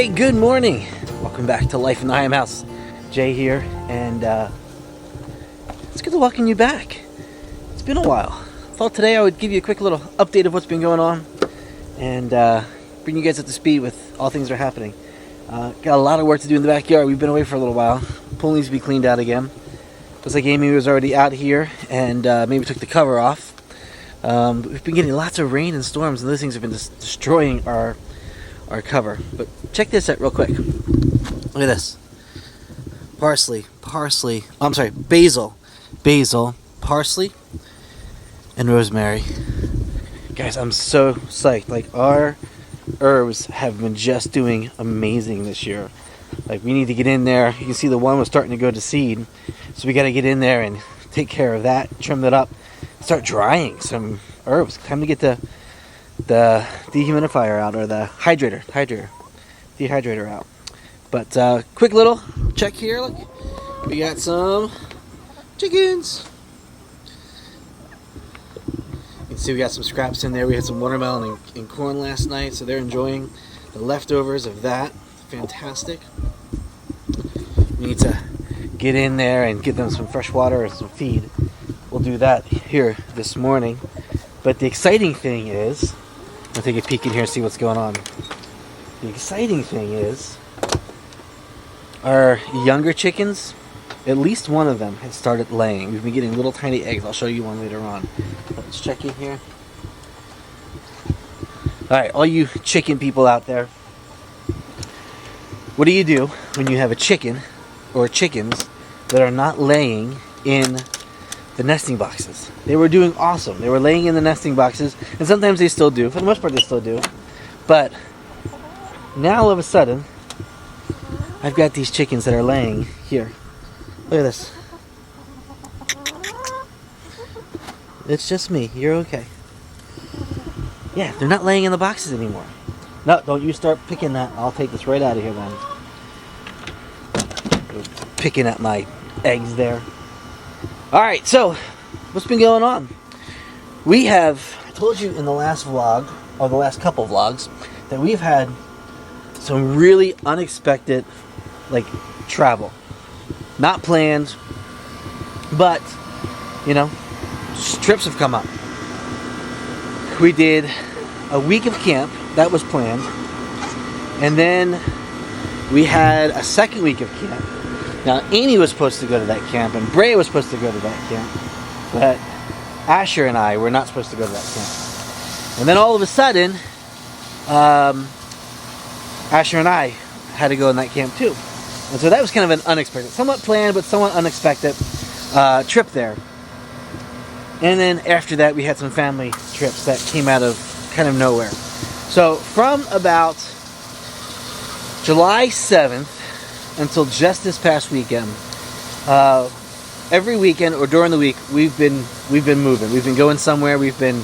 Hey, good morning. Welcome back to Life in the Higham House. Jay here, and it's good to welcome you back. It's been a while. Thought today I would give you a quick little update of what's been going on and bring you guys up to speed with all things that are happening. Got a lot of work to do in the backyard. We've been away for a little while. Pool needs to be cleaned out again. Looks like Amy was already out here and maybe took the cover off. We've been getting lots of rain and storms, and those things have been just destroying our cover. But check this out real quick. Look at this. Basil, parsley, and rosemary. Guys, I'm so psyched. Like, our herbs have been just doing amazing this year. Like, we need to get in there. You can see the one was starting to go to seed, so we got to get in there and take care of that, trim that up, start drying some herbs. Time to get the dehumidifier out, or the dehydrator out. But quick little check here. Look, we got some chickens. You can see we got some scraps in there. We had some watermelon and corn last night, so they're enjoying the leftovers of that. Fantastic. We need to get in there and give them some fresh water and some feed. We'll do that here this morning. But the exciting thing is, I'll take a peek in here and see what's going on. The exciting thing is, our younger chickens, at least one of them has started laying. We've been getting little tiny eggs. I'll show you one later on. Let's check in here. Alright, all you chicken people out there, what do you do when you have a chicken or chickens that are not laying in the nesting boxes? They were doing awesome. They were laying in the nesting boxes, and sometimes they still do. For the most part, they still do. But now, all of a sudden, I've got these chickens that are laying here. Look at this. It's just me. You're okay. Yeah, they're not laying in the boxes anymore. No, don't you start picking that. I'll take this right out of here then. Picking at my eggs there. Alright, so what's been going on? I told you in the last vlog, or the last couple vlogs, that we've had some really unexpected, travel. Not planned, but, trips have come up. We did a week of camp, that was planned, and then we had a second week of camp. Now, Amy was supposed to go to that camp, and Bray was supposed to go to that camp, but Asher and I were not supposed to go to that camp. And then all of a sudden, Asher and I had to go in that camp too. And so that was kind of an unexpected, somewhat planned, but somewhat unexpected trip there. And then after that, we had some family trips that came out of kind of nowhere. So from about July 7th, until just this past weekend, every weekend or during the week, we've been moving. We've been going somewhere. We've been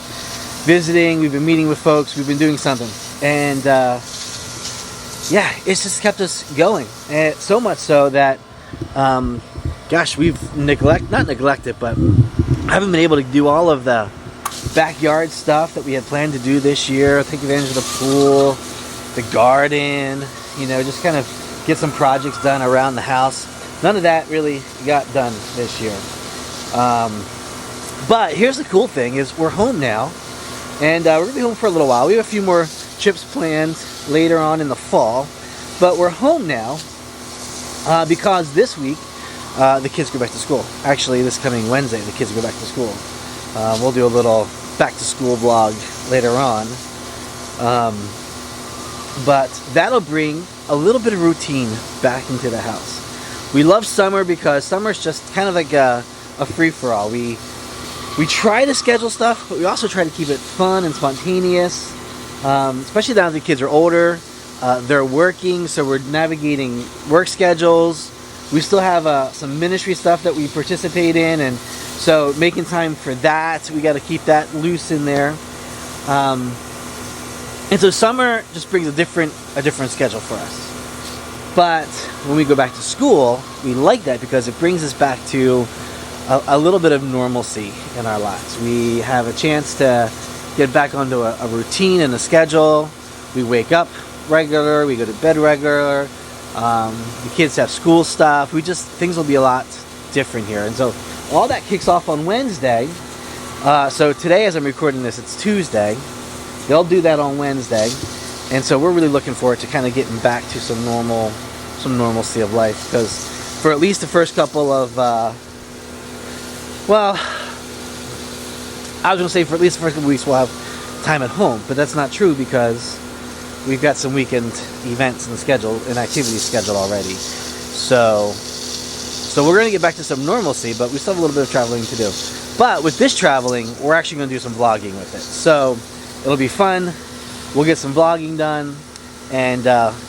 visiting. We've been meeting with folks. We've been doing something, and it's just kept us going. And so much so that, we've not neglected, but haven't been able to do all of the backyard stuff that we had planned to do this year. Take advantage of the pool, the garden. Just kind of get some projects done around the house. None of that really got done this year. But here's the cool thing is we're home now, and we're going to be home for a little while. We have a few more trips planned later on in the fall, but we're home now because this week the kids go back to school. Actually, this coming Wednesday, the kids go back to school. We'll do a little back to school vlog later on. But that'll bring a little bit of routine back into the house. We love summer because summer's just kind of like a free-for-all. We try to schedule stuff, but we also try to keep it fun and spontaneous, especially now that the kids are older. They're working, so we're navigating work schedules. We still have some ministry stuff that we participate in, and so making time for that, we got to keep that loose in there. And so summer just brings a different schedule for us. But when we go back to school, we like that because it brings us back to a little bit of normalcy in our lives. We have a chance to get back onto a routine and a schedule. We wake up regular, we go to bed regular. The kids have school stuff. Things will be a lot different here. And so all that kicks off on Wednesday. So today, as I'm recording this, it's Tuesday. They'll do that on Wednesday. And so we're really looking forward to kind of getting back to some normalcy of life. Because for at least the first couple of, well, I was going to say for at least the first couple of weeks we'll have time at home. But that's not true because we've got some weekend events and activities scheduled already. So we're going to get back to some normalcy, but we still have a little bit of traveling to do. But with this traveling, we're actually going to do some vlogging with it. So it'll be fun. We'll get some vlogging done, and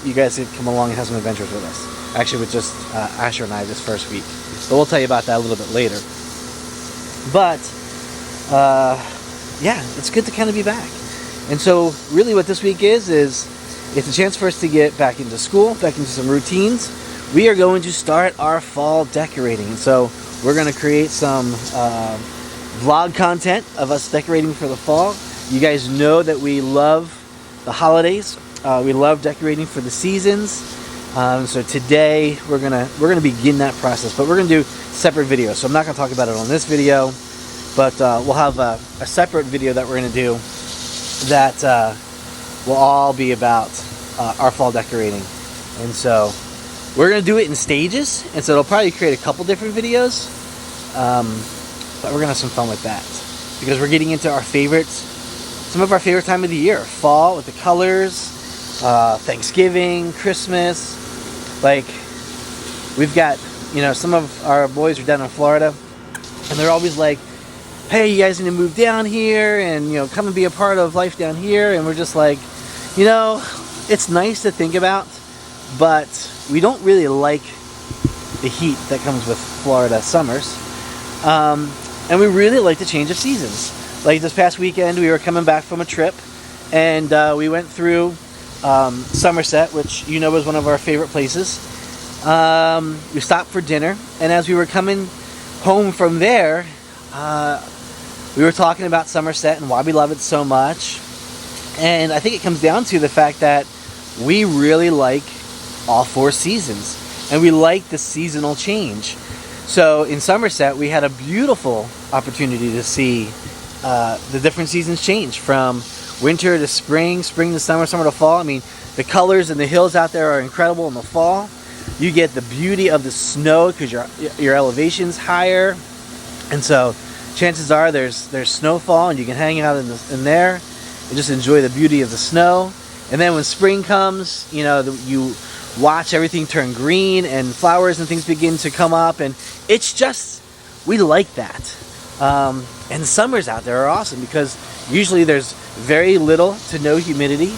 you guys can come along and have some adventures with us. Actually, with just Asher and I this first week. But we'll tell you about that a little bit later. But yeah, it's good to kind of be back. And so really what this week is it's a chance for us to get back into school, back into some routines. We are going to start our fall decorating. And so we're going to create some vlog content of us decorating for the fall. You guys know that we love the holidays. We love decorating for the seasons. So today we're gonna begin that process, but we're gonna do separate videos. So I'm not gonna talk about it on this video, but we'll have a separate video that we're gonna do that will all be about our fall decorating. And so we're going to do it in stages, and so it'll probably create a couple different videos, but we're going to have some fun with that because we're getting into some of our favorite time of the year. Fall with the colors, Thanksgiving, Christmas. Like, we've got, some of our boys are down in Florida, and they're always like, hey, you guys need to move down here and, come and be a part of life down here. And we're just like, it's nice to think about, but we don't really like the heat that comes with Florida summers. And we really like the change of seasons. Like this past weekend, we were coming back from a trip, and we went through Somerset, which was one of our favorite places. We stopped for dinner, and as we were coming home from there, we were talking about Somerset and why we love it so much. And I think it comes down to the fact that we really like all four seasons, and we like the seasonal change. So in Somerset, we had a beautiful opportunity to see the different seasons change from winter to spring, spring to summer, summer to fall. I mean, the colors and the hills out there are incredible in the fall. You get the beauty of the snow because your elevation's higher, and so chances are there's snowfall, and you can hang out in there and just enjoy the beauty of the snow. And then when spring comes, you watch everything turn green and flowers and things begin to come up, and it's just, we like that. And summers out there are awesome because usually there's very little to no humidity.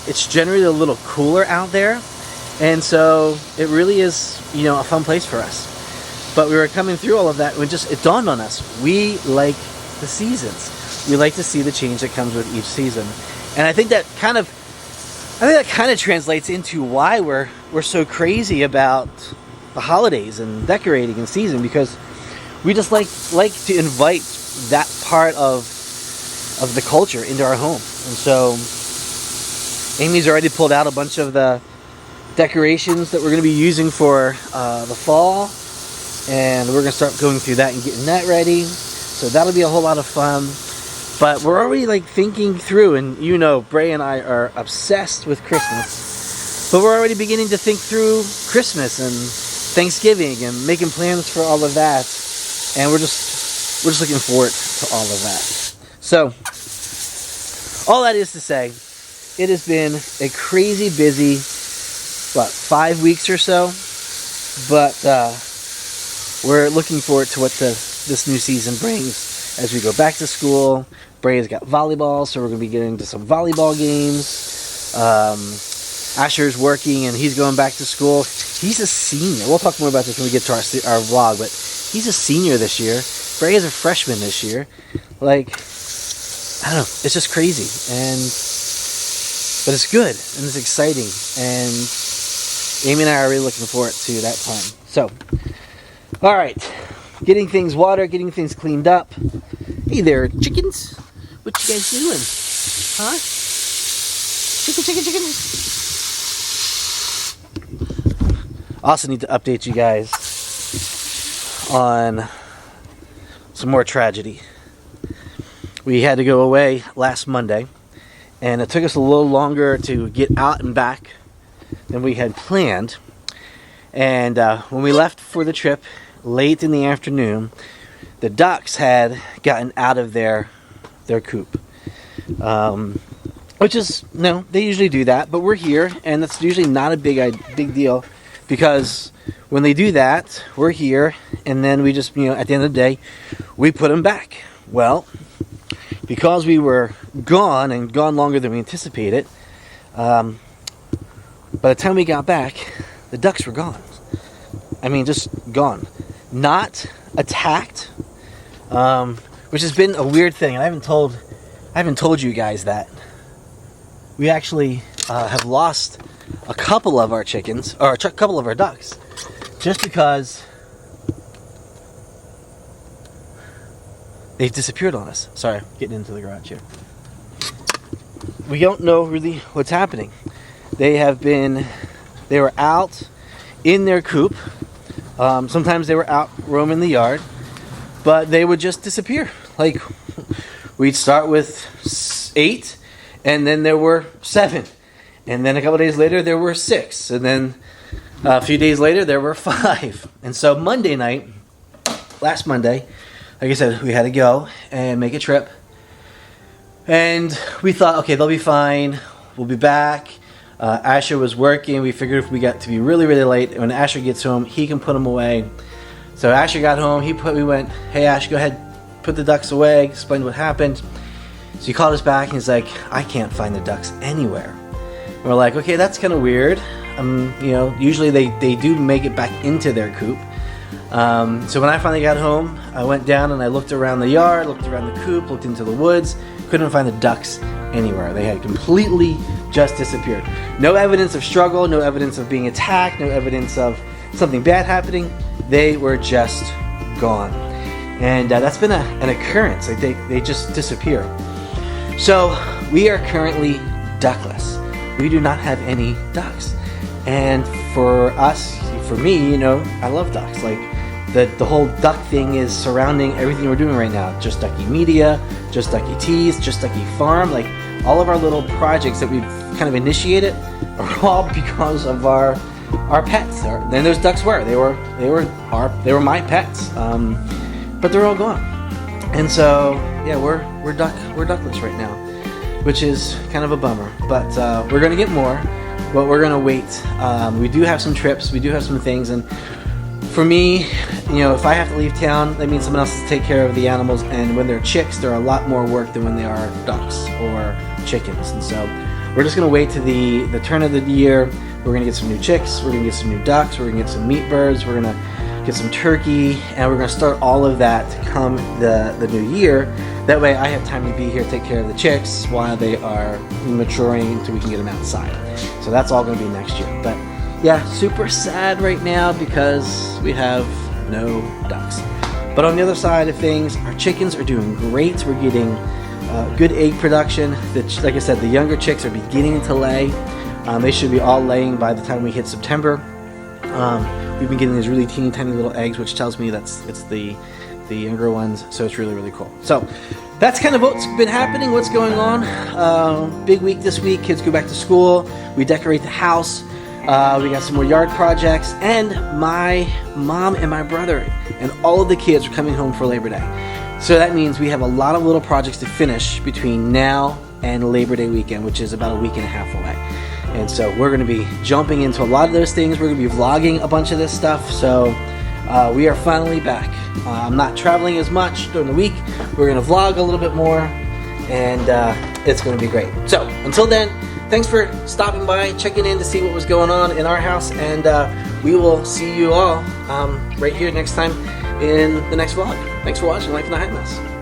It's generally a little cooler out there, and so it really is, a fun place for us. But we were coming through all of that, and it dawned on us, we like the seasons. We like to see the change that comes with each season. And I think that kind of translates into why we're so crazy about the holidays and decorating and season, because we just like to invite that part of the culture into our home. And so Amy's already pulled out a bunch of the decorations that we're going to be using for the fall, and we're going to start going through that and getting that ready. So that'll be a whole lot of fun. But we're already thinking through, and Bray and I are obsessed with Christmas, but we're already beginning to think through Christmas and Thanksgiving and making plans for all of that. And we're just looking forward to all of that. So all that is to say, it has been a crazy busy 5 weeks or so, but we're looking forward to what this new season brings as we go back to school. Bray's got volleyball, so we're going to be getting into some volleyball games. Asher's working, and he's going back to school. He's a senior. We'll talk more about this when we get to our vlog, but he's a senior this year. Bray is a freshman this year. I don't know. It's just crazy, but it's good, and it's exciting, and Amy and I are really looking forward to that time. So, all right, getting things watered, getting things cleaned up. Hey there, chickens. What you guys doing? Huh? Chicken. Also need to update you guys on some more tragedy. We had to go away last Monday, and it took us a little longer to get out and back than we had planned. And when we left for the trip late in the afternoon, the ducks had gotten out of their coop. Which is, no, they usually do that, but we're here, and that's usually not a big deal, because when they do that, we're here, and then we just, at the end of the day, we put them back. Well, because we were gone, and gone longer than we anticipated, by the time we got back, the ducks were gone. I mean, just gone. Not attacked, which has been a weird thing, and I haven't told you guys that. We actually have lost a couple of our chickens, or a couple of our ducks, just because they've disappeared on us. Sorry, getting into the garage here. We don't know really what's happening. They were out in their coop. Sometimes they were out roaming the yard, but they would just disappear. Like, we'd start with 8, and then there were 7. And then a couple days later, there were 6. And then a few days later, there were 5. And so Monday night, last Monday, like I said, we had to go and make a trip. And we thought, okay, they'll be fine. We'll be back. Asher was working. We figured if we got to be really, really late, when Asher gets home, he can put them away. So Asher got home. We went, hey, Ash, go ahead, put the ducks away, explain what happened. So he called us back, and he's like, I can't find the ducks anywhere. And we're like, okay, that's kind of weird. Usually they do make it back into their coop. So when I finally got home, I went down and I looked around the yard, looked around the coop, looked into the woods, couldn't find the ducks anywhere. They had completely just disappeared. No evidence of struggle, no evidence of being attacked, no evidence of something bad happening. They were just gone. And that's been an occurrence. Like they just disappear. So we are currently duckless. We do not have any ducks. And for me, I love ducks. Like the whole duck thing is surrounding everything we're doing right now. Just Ducky Media, Just Ducky Teas, Just Ducky Farm. Like all of our little projects that we've kind of initiated are all because of our pets. Then those ducks they were my pets. But they're all gone. And so yeah, we're duckless right now, which is kind of a bummer. But we're gonna get more. But we're gonna wait. We do have some trips. We do have some things, and for me, if I have to leave town, that means someone else has to take care of the animals. And when they're chicks, they're a lot more work than when they are ducks or chickens. And so we're just gonna wait to the turn of the year. We're gonna get some new chicks. We're gonna get some new ducks. We're gonna get some meat birds. We're gonna get some turkey, and we're gonna start all of that come the new year. That way, I have time to be here, take care of the chicks while they are maturing, until we can get them outside. So that's all gonna be next year. But yeah, super sad right now because we have no ducks. But on the other side of things, our chickens are doing great. We're getting good egg production. Like I said, the younger chicks are beginning to lay. They should be all laying by the time we hit September. We've been getting these really teeny tiny little eggs, which tells me it's the younger ones. So it's really, really cool. So that's kind of what's been happening, what's going on. Big week this week. Kids go back to school. We decorate the house. We got some more yard projects. And my mom and my brother and all of the kids are coming home for Labor Day. So that means we have a lot of little projects to finish between now and Labor Day weekend, which is about a week and a half away. And so we're going to be jumping into a lot of those things. We're going to be vlogging a bunch of this stuff. So we are finally back. I'm not traveling as much during the week. We're going to vlog a little bit more, and it's going to be great. So until then, thanks for stopping by, checking in to see what was going on in our house, and we will see you all right here next time in the next vlog. Thanks for watching Life in the Higham House.